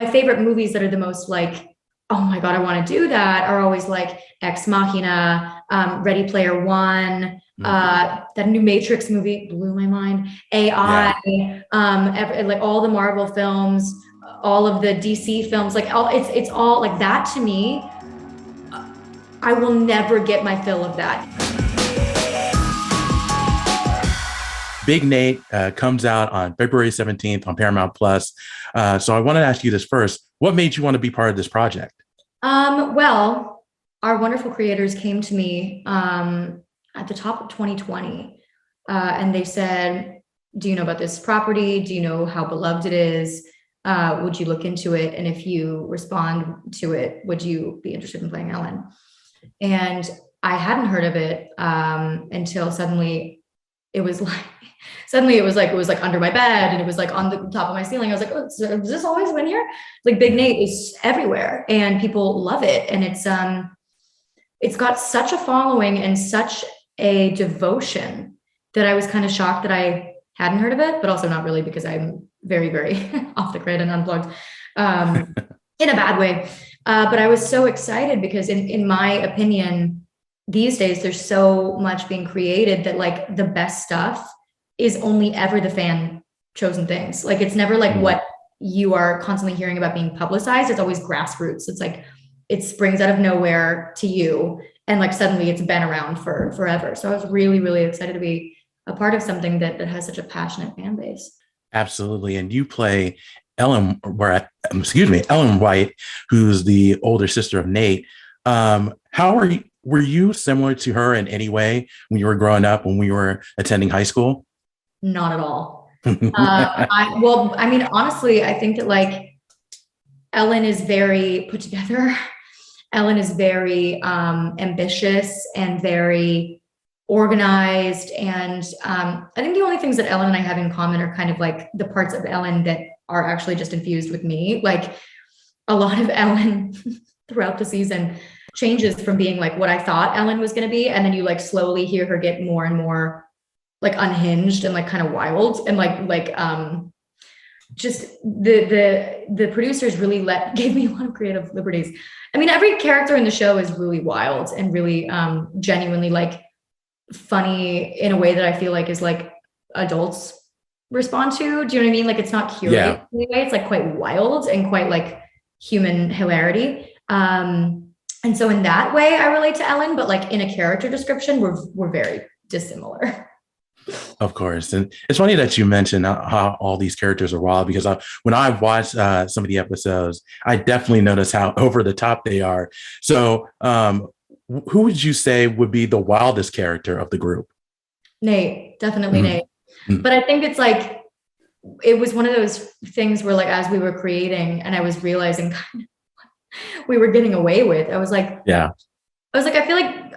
my favorite movies that are the most like, oh my God, I want to do that are always like Ex Machina, Ready Player One, that new Matrix movie blew my mind, AI, like all the Marvel films, all of the DC films, like it's all like that to me. I will never get my fill of that. Big Nate comes out on February 17th on Paramount Plus. So I want to ask you this first. What made you want to be part of this project? Well, our wonderful creators came to me at the top of 2020, and they said, do you know about this property? Do you know how beloved it is? Would you look into it? And if you respond to it, would you be interested in playing Ellen? And I hadn't heard of it until suddenly it was like under my bed, and it was like on the top of my ceiling. I was like, oh, has this always been here? Like Big Nate is everywhere and people love it. And it's got such a following and such a devotion that I was kind of shocked that I hadn't heard of it, but also not really, because I'm very, very off the grid and unplugged in a bad way. But I was so excited because in my opinion, these days, there's so much being created that like the best stuff is only ever the fan chosen things. Like it's never like what you are constantly hearing about being publicized. It's always grassroots. It's like it springs out of nowhere to you, and like suddenly it's been around for forever. So I was really, really excited to be a part of something that has such a passionate fan base. Absolutely. And you play Ellen White, who's the older sister of Nate. Were you similar to her in any way when you were growing up, when we were attending high school? Not at all. Honestly, I think that like Ellen is very put together. Ellen is very ambitious and very organized. And I think the only things that Ellen and I have in common are kind of like the parts of Ellen that are actually just infused with me. Like a lot of Ellen throughout the season changes from being like what I thought Ellen was going to be. And then you like slowly hear her get more and more like unhinged and like kind of wild. And just the producers really gave me a lot of creative liberties. I mean, every character in the show is really wild and really genuinely like funny in a way that I feel like is like adults respond to. Do you know what I mean? Like it's not curated anyway. It's like quite wild and quite like human hilarity. And so in that way I relate to Ellen, but like in a character description, we're very dissimilar. Of course. And it's funny that you mentioned how all these characters are wild, because when I watched some of the episodes, I definitely noticed how over the top they are. So who would you say would be the wildest character of the group? Nate, definitely Nate. But I think it's like, it was one of those things where like, as we were creating and I was realizing kind of we were getting away with, I was like, I feel like,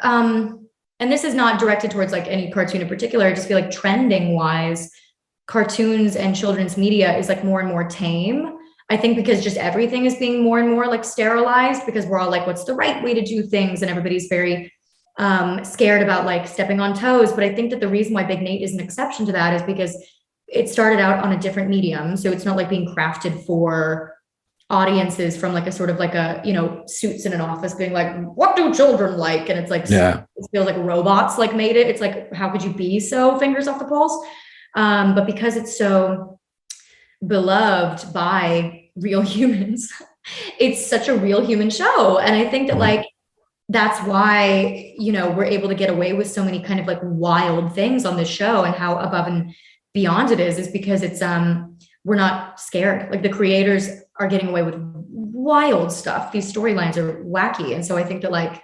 and this is not directed towards like any cartoon in particular. I just feel like trending wise, cartoons and children's media is like more and more tame. I think because just everything is being more and more like sterilized, because we're all like, what's the right way to do things? And everybody's very scared about like stepping on toes. But I think that the reason why Big Nate is an exception to that is because it started out on a different medium. So it's not like being crafted for audiences from like a sort of like a, you know, Suits in an office being like, what do children like? And it's like, it feels like robots like made it. It's like, how could you be so fingers off the pulse? But because it's so beloved by real humans, it's such a real human show. And I think that like, that's why, you know, we're able to get away with so many kind of like wild things on this show, and how above and beyond it is because it's, we're not scared. Like the creators are getting away with wild stuff. These storylines are wacky. And so I think that like,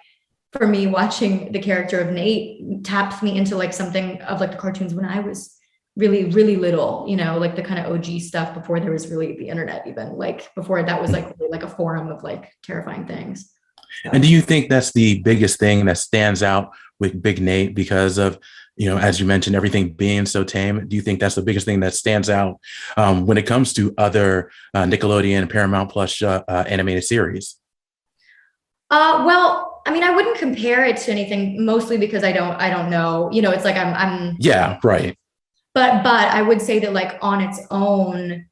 for me, watching the character of Nate taps me into like something of like the cartoons when I was really, really little, you know, like the kind of OG stuff before there was really the internet, even like before that was like really like a forum of like terrifying things. So. And do you think that's the biggest thing that stands out with Big Nate because of, you know, as you mentioned, everything being so tame? Do you think that's the biggest thing that stands out when it comes to other Nickelodeon and Paramount Plus animated series? Well, I mean, I wouldn't compare it to anything, mostly because I don't know, you know, it's like I'm yeah, right. But I would say that like on its own,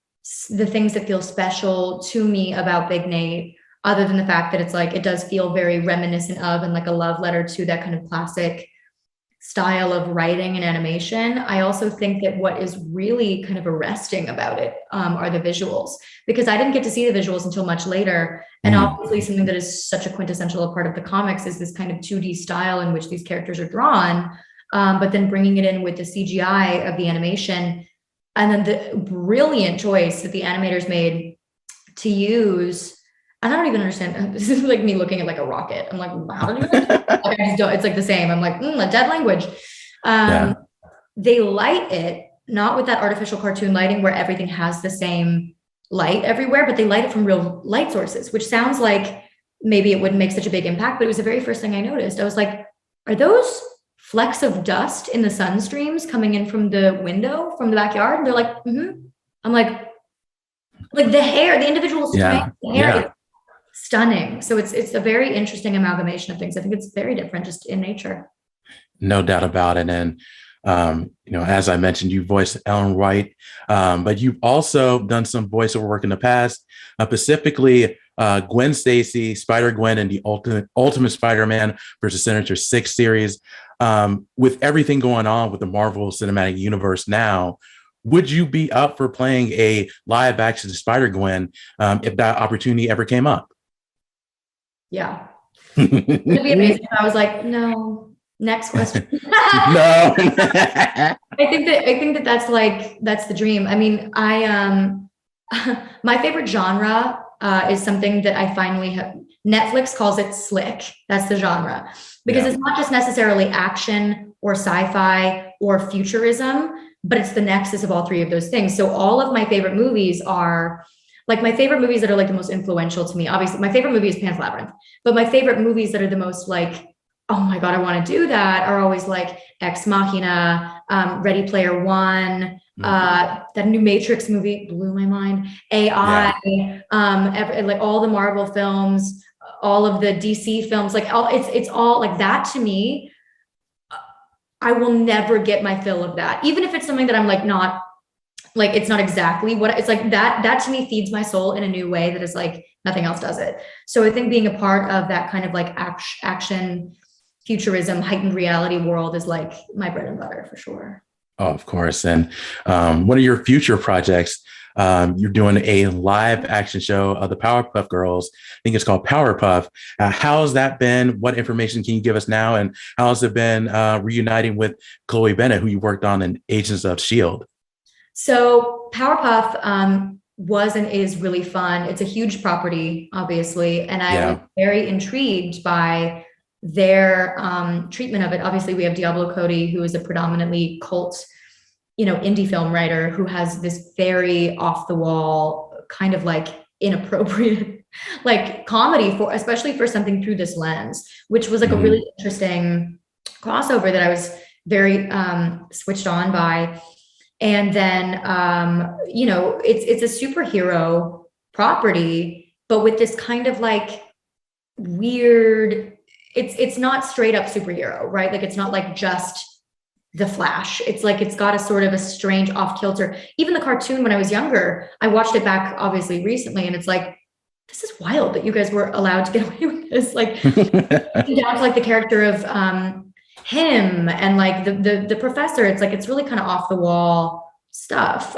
the things that feel special to me about Big Nate, other than the fact that it's like, it does feel very reminiscent of, and like a love letter to that kind of classic style of writing and animation. I also think that what is really kind of arresting about it are the visuals, because I didn't get to see the visuals until much later. And obviously something that is such a quintessential part of the comics is this kind of 2D style in which these characters are drawn, but then bringing it in with the CGI of the animation. And then the brilliant choice that the animators made to use, and I don't even understand. This is like me looking at like a rocket. I'm like, how do you like, I just don't, it's like the same. I'm like, a dead language. They light it, not with that artificial cartoon lighting where everything has the same light everywhere, but they light it from real light sources, which sounds like maybe it wouldn't make such a big impact, but it was the very first thing I noticed. I was like, are those flecks of dust in the sun streams coming in from the window from the backyard? And they're like, I'm like the hair, the individual strands, the hair is stunning. So it's a very interesting amalgamation of things. I think it's very different just in nature. No doubt about it. And, as I mentioned, you voiced Ellen White, but you've also done some voiceover work in the past, specifically Gwen Stacy, Spider-Gwen, and the Ultimate Spider-Man versus Sinister Six series. With everything going on with the Marvel Cinematic Universe now, would you be up for playing a live action Spider-Gwen if that opportunity ever came up? Yeah. It'd be amazing if I was like, no, next question. No. I think that's the dream. I mean, my favorite genre is something that I finally have. Netflix calls it slick. That's the genre, because it's not just necessarily action or sci-fi or futurism, but it's the nexus of all three of those things. So all of my favorite movies are like my favorite movies that are like the most influential to me. Obviously, my favorite movie is Pan's Labyrinth, but my favorite movies that are the most like, oh my God, I want to do that, are always like Ex Machina, Ready Player One, that new Matrix movie blew my mind, AI, like all the Marvel films, all of the DC films, like it's all like that to me. I will never get my fill of that, even if it's something that I'm like not like, it's not exactly what it's like. That to me feeds my soul in a new way that is like nothing else does it. So I think being a part of that kind of like action, futurism, heightened reality world is like my bread and butter for sure. Oh, of course. And one of your future projects, you're doing a live action show of the Powerpuff Girls. I think it's called Powerpuff. How's that been? What information can you give us now? And how has it been reuniting with Chloe Bennet, who you worked on in Agents of S.H.I.E.L.D.? So Powerpuff was and is really fun. It's a huge property, obviously. And I was very intrigued by their treatment of it. Obviously, we have Diablo Cody, who is a predominantly cult, indie film writer who has this very off the wall, kind of like inappropriate, like comedy especially for something through this lens, which was like a really interesting crossover that I was very switched on by. And then, it's a superhero property, but with this kind of like weird, it's not straight up superhero, right? Like it's not like just the Flash. It's like, it's got a sort of a strange off kilter. Even the cartoon when I was younger, I watched it back obviously recently, and it's like, this is wild that you guys were allowed to get away with this. Like down to like the character of him and like the professor. It's like, it's really kind of off the wall stuff.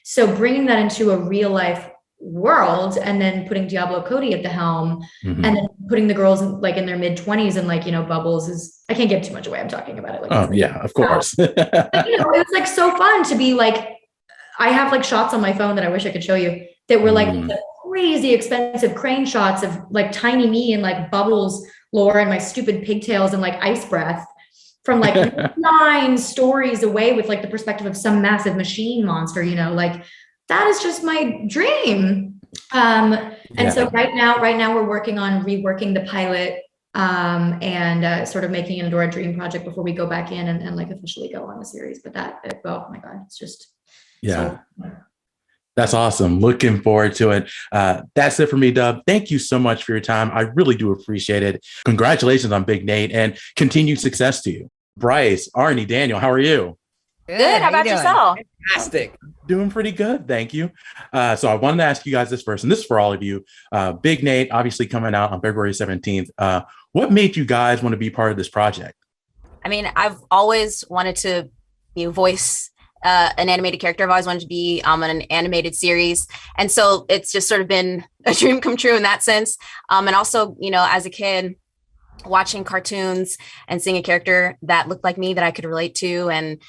So bringing that into a real life world and then putting Diablo Cody at the helm and then putting the girls in their mid-20s and Bubbles is, I can't give too much away. I'm talking about it. Of course. It was like so fun to be like, I have like shots on my phone that I wish I could show you that were like crazy expensive crane shots of like tiny me and like Bubbles lore and my stupid pigtails and like ice breath from like 9 stories away with like the perspective of some massive machine monster, like that is just my dream. So right now we're working on reworking the pilot and sort of making it into our dream project before we go back in and like officially go on the series. But oh my God, it's just so that's awesome. Looking forward to it. That's it for me, Dub. Thank you so much for your time. I really do appreciate it. Congratulations on Big Nate and continued success to you. Bryce, Arnie, Daniel, how are you? Good. How about yourself? Fantastic. Doing pretty good, thank you. So I wanted to ask you guys this first, and this is for all of you. Big Nate, obviously coming out on February 17th. What made you guys want to be part of this project? I mean, I've always wanted to voice an animated character. I've always wanted to be on an animated series. And so it's just sort of been a dream come true in that sense. And also, as a kid, watching cartoons and seeing a character that looked like me that I could relate to, and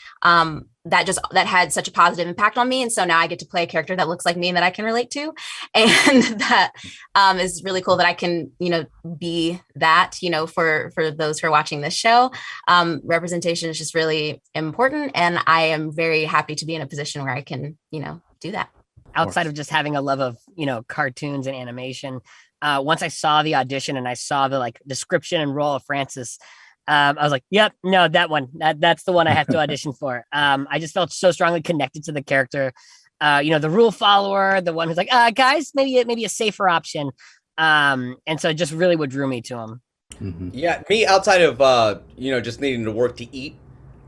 that had such a positive impact on me. And so now I get to play a character that looks like me and that I can relate to, and that is really cool that I can be that for those who are watching this show. Representation is just really important, and I am very happy to be in a position where I can do that. Outside of just having a love of cartoons and animation, once I saw the audition and I saw the description and role of Francis, I was like, yep, no, that one, that's the one I have to audition for. I just felt so strongly connected to the character, the rule follower, the one who's like, guys, maybe a safer option. And so just really what drew me to him. Mm-hmm. Yeah, me outside of, just needing to work to eat,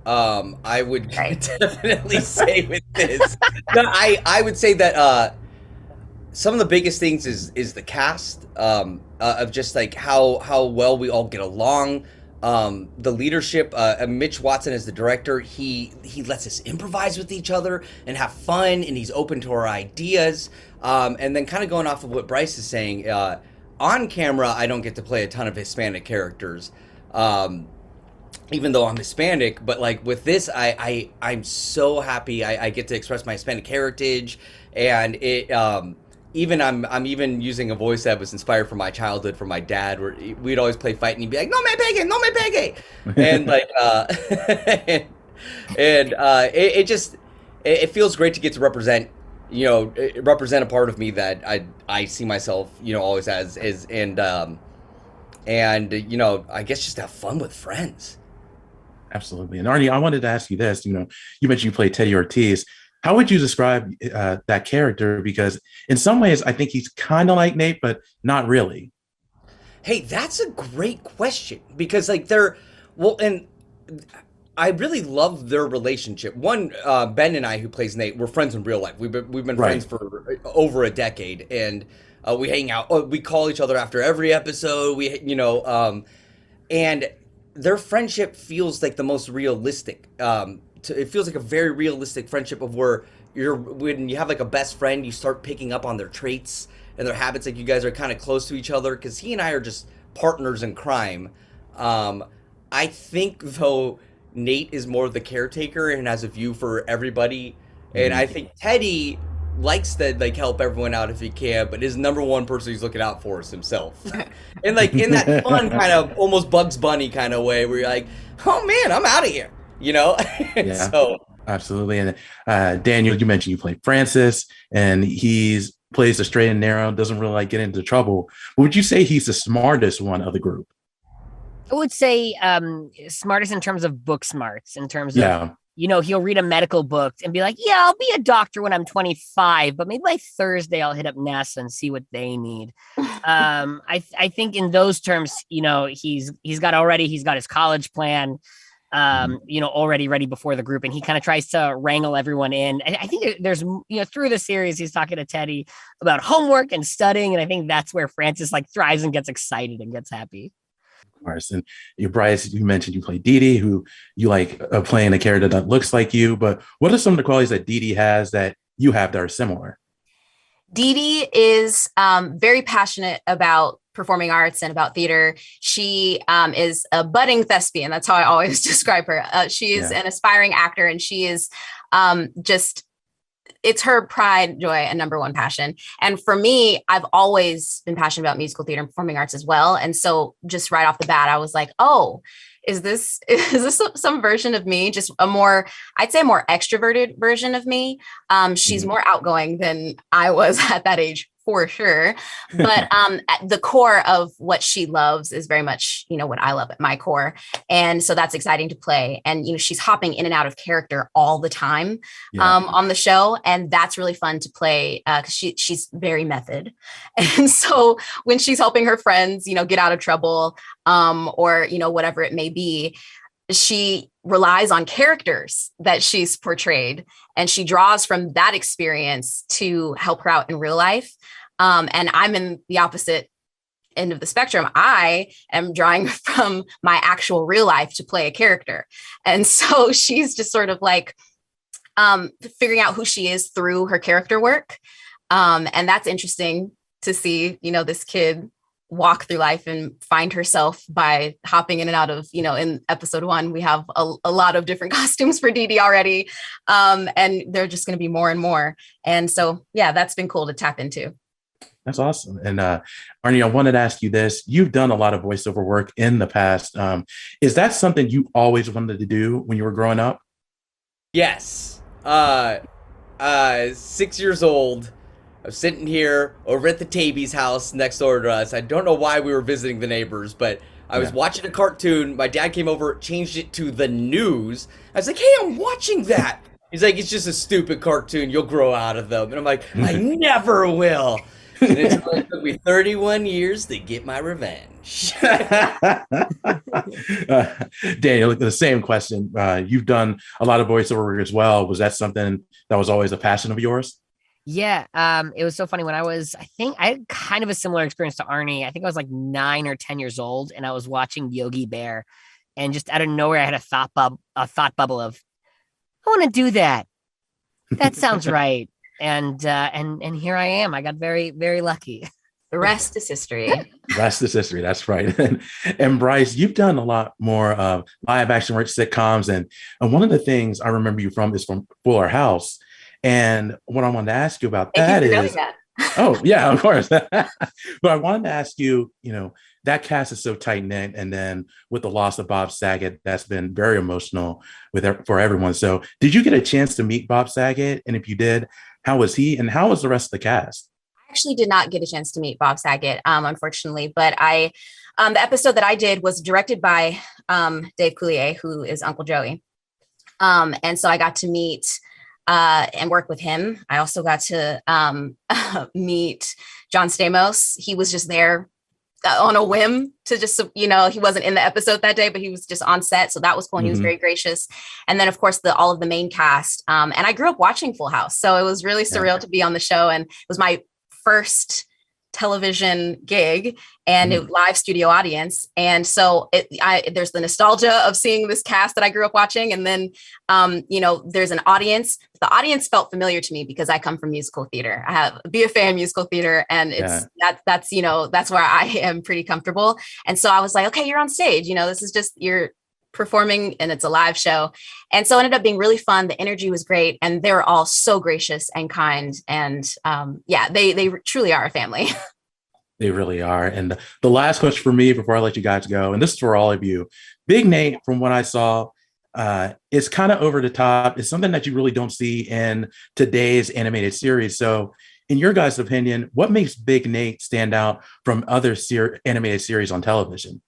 I would definitely say with this, I would say that, some of the biggest things is the cast, of just how well we all get along. The leadership, Mitch Watson is the director. He lets us improvise with each other and have fun, and he's open to our ideas. And then kind of going off of what Bryce is saying, on camera, I don't get to play a ton of Hispanic characters, even though I'm Hispanic. But with this, I'm so happy I get to express my Hispanic heritage, and it. I'm even using a voice that was inspired from my childhood, from my dad, where we'd always play fight and he'd be like, "No me pegue, no me pegue," and it feels great to get to represent a part of me that I see myself always as and I guess just have fun with friends. Absolutely. And Arnie, I wanted to ask you this. You mentioned you played Teddy Ortiz. How would you describe that character? Because in some ways, I think he's kind of like Nate, but not really. Hey, that's a great question, because and I really love their relationship. One, Ben and I, who plays Nate, we're friends in real life. We've been friends for over a decade, and we hang out. We call each other after every episode. And their friendship feels like the most realistic. It feels like a very realistic friendship of where when you have a best friend, you start picking up on their traits and their habits. You guys are kind of close to each other, because he and I are just partners in crime. I think though Nate is more of the caretaker and has a view for everybody, and I think Teddy likes to help everyone out if he can, but his number one person he's looking out for is himself. And in that fun kind of almost Bugs Bunny kind of way, where you're like, oh man, I'm out of here. Yeah, so absolutely. And Daniel, you mentioned you played Francis, and plays the straight and narrow, doesn't really get into trouble. But would you say he's the smartest one of the group? I would say smartest in terms of book smarts, in terms of he'll read a medical book and be like, yeah, I'll be a doctor when I'm 25, but maybe by Thursday I'll hit up NASA and see what they need. I think in those terms, he's got his college plan, already ready before the group, and he kind of tries to wrangle everyone in. I think there's, through the series, he's talking to Teddy about homework and studying, and I think that's where Francis thrives and gets excited and gets happy. Of course. And Bryce, you mentioned you play Dee Dee, who you playing a character that looks like you, but what are some of the qualities that Dee Dee has that you have that are similar? Dee Dee is very passionate about performing arts and about theater. She is a budding thespian. That's how I always describe her. She is an aspiring actor, and she is it's her pride, joy, and number one passion. And for me, I've always been passionate about musical theater and performing arts as well. And so just right off the bat, I was like, oh, is this some version of me? Just I'd say a more extroverted version of me. She's more outgoing than I was at that age, for sure. But at the core of what she loves is very much, what I love at my core. And so that's exciting to play. And, she's hopping in and out of character all the time on the show. And that's really fun to play because she's very method. And so when she's helping her friends, get out of trouble or, whatever it may be, she relies on characters that she's portrayed, and she draws from that experience to help her out in real life. And I'm in the opposite end of the spectrum. I am drawing from my actual real life to play a character. And so she's just sort of like figuring out who she is through her character work. And that's interesting to see, this kid walk through life and find herself by hopping in and out of, in episode 1, we have a lot of different costumes for Dee Dee already. And they're just going to be more and more. And so, yeah, that's been cool to tap into. That's awesome. And Arnie, I wanted to ask you this. You've done a lot of voiceover work in the past. Is that something you always wanted to do when you were growing up? Yes. 6 years old. I was sitting here over at the Taby's house next door to us. I don't know why we were visiting the neighbors, but I was watching a cartoon. My dad came over, changed it to the news. I was like, hey, I'm watching that. He's like, it's just a stupid cartoon. You'll grow out of them. And I'm like, I never will. And it took me 31 years to get my revenge. Daniel, the same question. You've done a lot of voiceover work as well. Was that something that was always a passion of yours? Yeah. It was so funny when I had kind of a similar experience to Arnie. I think I was like 9 or 10 years old, and I was watching Yogi Bear, and just out of nowhere, I had a thought bubble of, I want to do that. That sounds right. And here I am. I got very, very lucky. The rest is history. Rest is history. That's right. And Bryce, you've done a lot more live action work, sitcoms, and one of the things I remember you from is from Fuller House. And what I wanted to ask you about that is, oh yeah, of course. But I wanted to ask you, that cast is so tight knit, and then with the loss of Bob Saget, that's been very emotional for everyone. So, did you get a chance to meet Bob Saget? And if you did, how was he, and how was the rest of the cast? I actually did not get a chance to meet Bob Saget, unfortunately, but the episode that I did was directed by 𝐿𝐴𝐻, who is Uncle Joey. And so I got to meet and work with him. I also got to meet John Stamos. He was just there on a whim to just, he wasn't in the episode that day, but he was just on set. So that was cool. And he was very gracious. And then of course, all of the main cast. And I grew up watching Full House. So it was really surreal to be on the show. And it was my first television gig and a live studio audience. And so there's the nostalgia of seeing this cast that I grew up watching. And then, there's an audience. The audience felt familiar to me because I come from musical theater. I have a BFA in musical theater, and that's where I am pretty comfortable. And so I was like, okay, you're on stage, this is just, you're performing and it's a live show. And so it ended up being really fun. The energy was great. And they were all so gracious and kind. And they truly are a family. They really are. And the last question for me before I let you guys go, and this is for all of you, Big Nate, from what I saw, is kind of over the top. It's something that you really don't see in today's animated series. So in your guys' opinion, what makes Big Nate stand out from other animated series on television?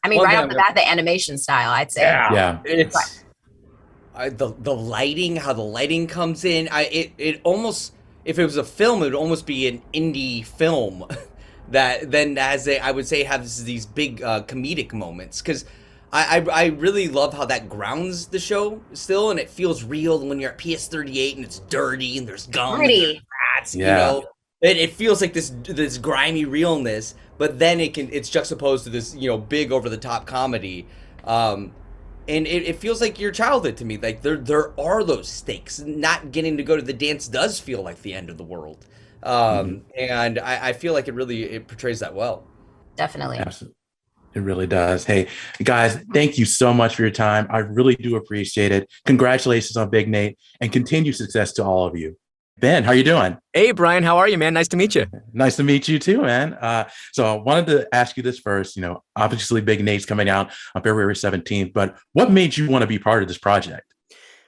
I mean, right off the bat, the animation style, I'd say. Yeah. It's the lighting, how the lighting comes in. It almost, if it was a film, it would almost be an indie film that then I would say has these big comedic moments. Because I really love how that grounds the show still, and it feels real when you're at PS38 and it's dirty and there's gum and rats, It feels like this grimy realness, but then it's juxtaposed to this, big over the top comedy. And it feels like your childhood to me. Like there are those stakes. Not getting to go to the dance does feel like the end of the world. And I feel like it portrays that well. Definitely. Absolutely. It really does. Hey, guys, thank you so much for your time. I really do appreciate it. Congratulations on Big Nate, and continued success to all of you. Ben, how you doing? Hey, Brian, how are you, man? Nice to meet you. Nice to meet you too, man. So I wanted to ask you this first. Obviously Big Nate's coming out on February 17th, but what made you want to be part of this project?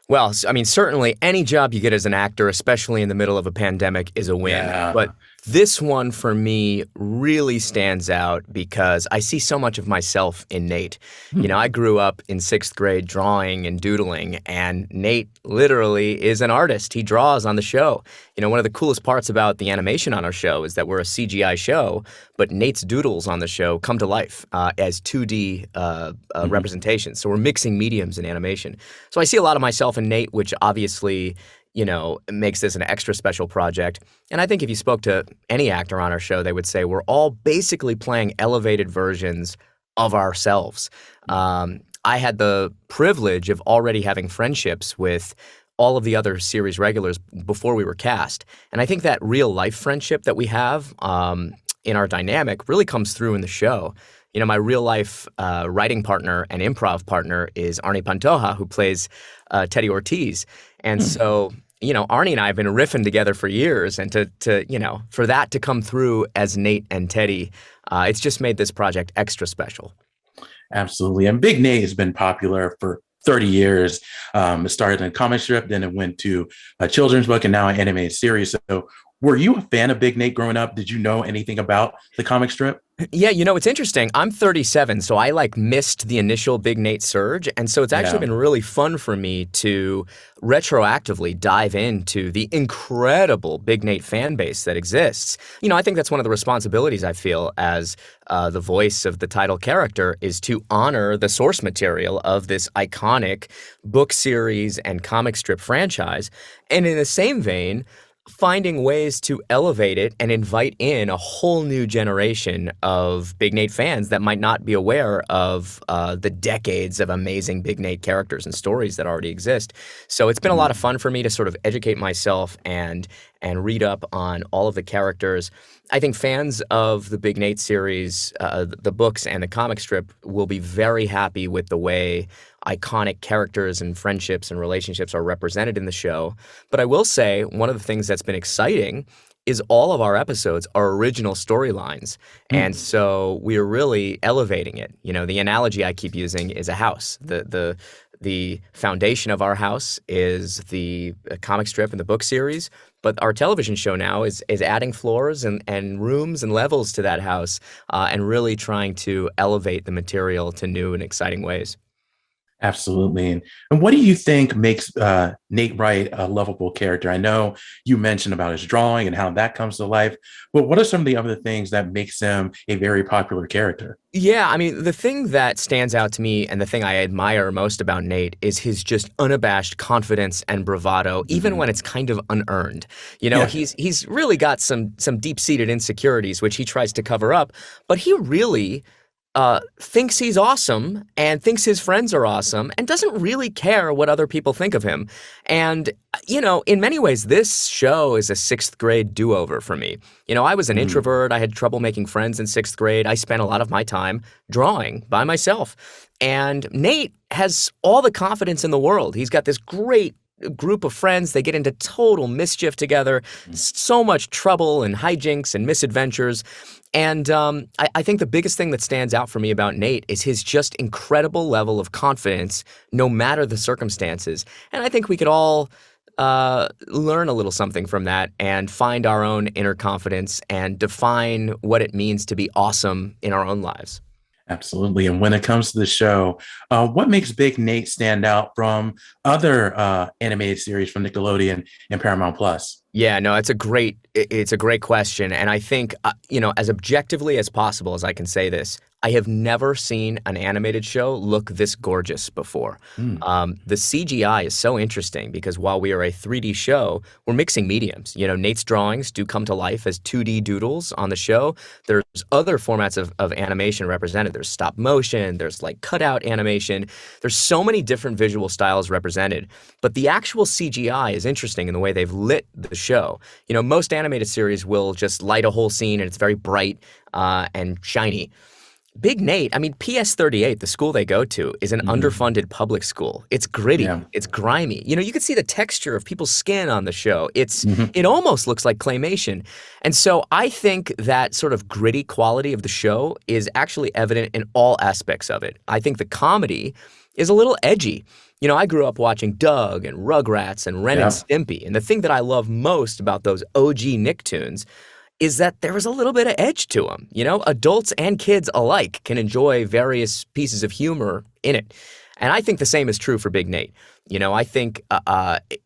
Well, I mean, certainly any job you get as an actor, especially in the middle of a pandemic, is a win. Yeah. But This one for me really stands out because I see so much of myself in Nate. You know, I grew up in 6th grade drawing and doodling, and Nate literally is an artist. He draws on the show. You know, one of the coolest parts about the animation on our show is that we're a CGI show, but Nate's doodles on the show come to life as 2D representations. So we're mixing mediums in animation. So I see a lot of myself in Nate, which obviously, you know, makes this an extra special project. And I think if you spoke to any actor on our show, they would say we're all basically playing elevated versions of ourselves. I had the privilege of already having friendships with all of the other series regulars before we were cast. And I think that real life friendship that we have in our dynamic really comes through in the show. You know, my real life writing partner and improv partner is Arnie Pantoja, who plays Teddy Ortiz. And so, you know, Arnie and I have been riffing together for years, and to you know, for that to come through as Nate and Teddy, it's just made this project extra special. Absolutely. And Big Nate has been popular for 30 years. It started in a comic strip, then it went to a children's book, and now an animated series. So were you a fan of Big Nate growing up? Did you know anything about the comic strip? Yeah, you know, it's interesting. I'm 37, so I missed the initial Big Nate surge. And so it's actually been really fun for me to retroactively dive into the incredible Big Nate fan base that exists. You know, I think that's one of the responsibilities I feel as the voice of the title character is to honor the source material of this iconic book series and comic strip franchise. And in the same vein, finding ways to elevate it and invite in a whole new generation of Big Nate fans that might not be aware of the decades of amazing Big Nate characters and stories that already exist. So it's been a lot of fun for me to sort of educate myself and read up on all of the characters. I think fans of the Big Nate series, the books and the comic strip, will be very happy with the way iconic characters and friendships and relationships are represented in the show. But I will say one of the things that's been exciting is all of our episodes are original storylines. And so we're really elevating it. You know, the analogy I keep using is a house. The foundation of our house is the comic strip and the book series, but our television show now is adding floors and rooms and levels to that house and really trying to elevate the material to new and exciting ways. Absolutely. And what do you think makes Nate Wright a lovable character? I know you mentioned about his drawing and how that comes to life, but what are some of the other things that makes him a very popular character? Yeah, I mean, the thing that stands out to me and the thing I admire most about Nate is his just unabashed confidence and bravado, even when it's kind of unearned. You know, he's really got some deep-seated insecurities, which he tries to cover up, but he really thinks he's awesome and thinks his friends are awesome and doesn't really care what other people think of him. And, you know, in many ways, this show is a 6th grade do-over for me. You know, I was an introvert. I had trouble making friends in 6th grade. I spent a lot of my time drawing by myself. And Nate has all the confidence in the world. He's got this great group of friends. They get into total mischief together, so much trouble and hijinks and misadventures. And I think the biggest thing that stands out for me about Nate is his just incredible level of confidence, no matter the circumstances. And I think we could all learn a little something from that and find our own inner confidence and define what it means to be awesome in our own lives. Absolutely. And when it comes to the show, what makes Big Nate stand out from other animated series from Nickelodeon and Paramount Plus? Yeah, no, it's a great question. And I think, you know, as objectively as possible as I can say this, I have never seen an animated show look this gorgeous before. The CGI is so interesting because while we are a 3D show, we're mixing mediums. You know, Nate's drawings do come to life as 2D doodles on the show. There's other formats of animation represented. There's stop motion, there's like cutout animation. There's so many different visual styles represented. But the actual CGI is interesting in the way they've lit the show. You know, most animated series will just light a whole scene and it's very bright and shiny. Big Nate, I mean, PS38, the school they go to, is an underfunded public school. It's gritty. It's grimy. You know, you can see the texture of people's skin on the show. It almost looks like claymation. And so I think that sort of gritty quality of the show is actually evident in all aspects of it. I think the comedy is a little edgy. You know, I grew up watching Doug and Rugrats and Ren and Stimpy. And the thing that I love most about those OG Nicktoons is that there was a little bit of edge to them. You know, adults and kids alike can enjoy various pieces of humor in it. And I think the same is true for Big Nate. You know, I think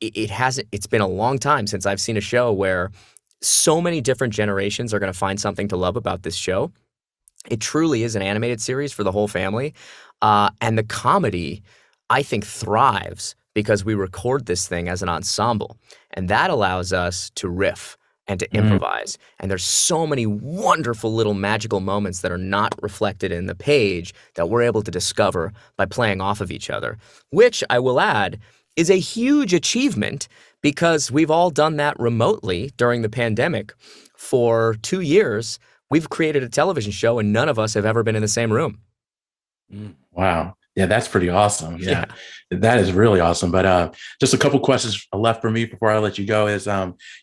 it's been a long time since I've seen a show where so many different generations are going to find something to love about this show. It truly is an animated series for the whole family. And the comedy, I think, thrives because we record this thing as an ensemble. And that allows us to riff and to improvise. And there's so many wonderful little magical moments that are not reflected in the page that we're able to discover by playing off of each other, which I will add is a huge achievement because we've all done that remotely during the pandemic. For 2 years, we've created a television show and none of us have ever been in the same room. Wow. Yeah, that's pretty awesome. Yeah, that is really awesome. But just a couple questions left for me before I let you go is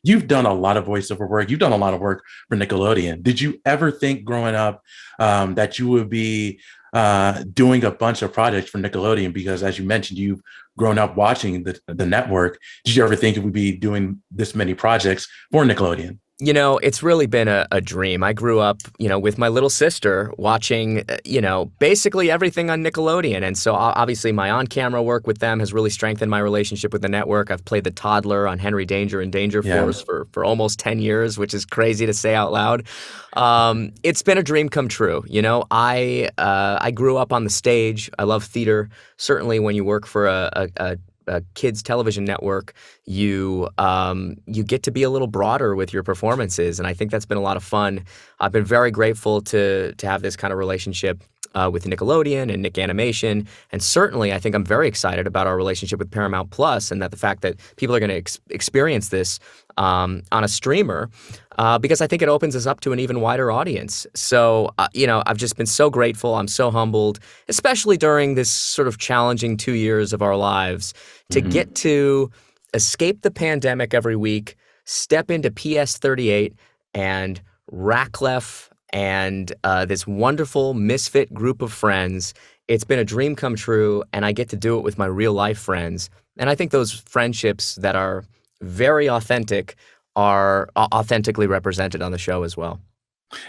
you've done a lot of voiceover work. You've done a lot of work for Nickelodeon. Did you ever think growing up that you would be doing a bunch of projects for Nickelodeon? Because as you mentioned, you've grown up watching the network. Did you ever think it would be doing this many projects for Nickelodeon? You know, it's really been a dream. I grew up, you know, with my little sister watching, you know, basically everything on Nickelodeon. And so obviously my on-camera work with them has really strengthened my relationship with the network. I've played the toddler on Henry Danger and Danger Force for almost 10 years, which is crazy to say out loud. It's been a dream come true. You know, I grew up on the stage. I love theater. Certainly when you work for a kids television network, you get to be a little broader with your performances, and I think that's been a lot of fun. I've been very grateful to have this kind of relationship with Nickelodeon and Nick Animation, and certainly I think I'm very excited about our relationship with Paramount Plus, and that the fact that people are going to experience this on a streamer, because I think it opens us up to an even wider audience. So, you know, I've just been so grateful. I'm so humbled, especially during this sort of challenging 2 years of our lives, to get to escape the pandemic every week, step into PS38 and Radcliffe and this wonderful misfit group of friends. It's been a dream come true, and I get to do it with my real life friends. And I think those friendships that are very authentic are authentically represented on the show as well.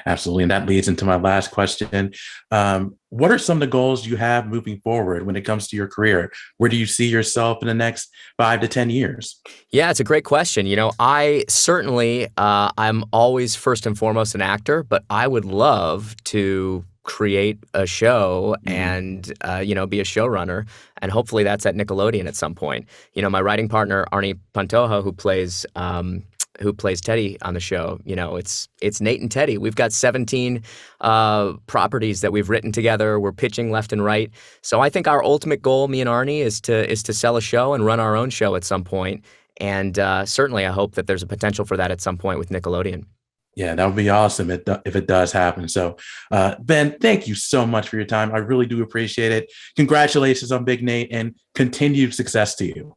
Absolutely. And that leads into my last question. What are some of the goals you have moving forward when it comes to your career? Where do you see yourself in the next 5 to 10 years? Yeah, it's a great question. You know, I certainly, I'm always first and foremost an actor, but I would love to create a show and, you know, be a showrunner. And hopefully that's at Nickelodeon at some point. You know, my writing partner, Arnie Pantoja, who plays Teddy on the show, you know, it's Nate and Teddy. We've got 17 properties that we've written together. We're pitching left and right. So I think our ultimate goal, me and Arnie, is to sell a show and run our own show at some point. And certainly I hope that there's a potential for that at some point with Nickelodeon. Yeah, that would be awesome if it does happen. So, Ben, thank you so much for your time. I really do appreciate it. Congratulations on Big Nate and continued success to you.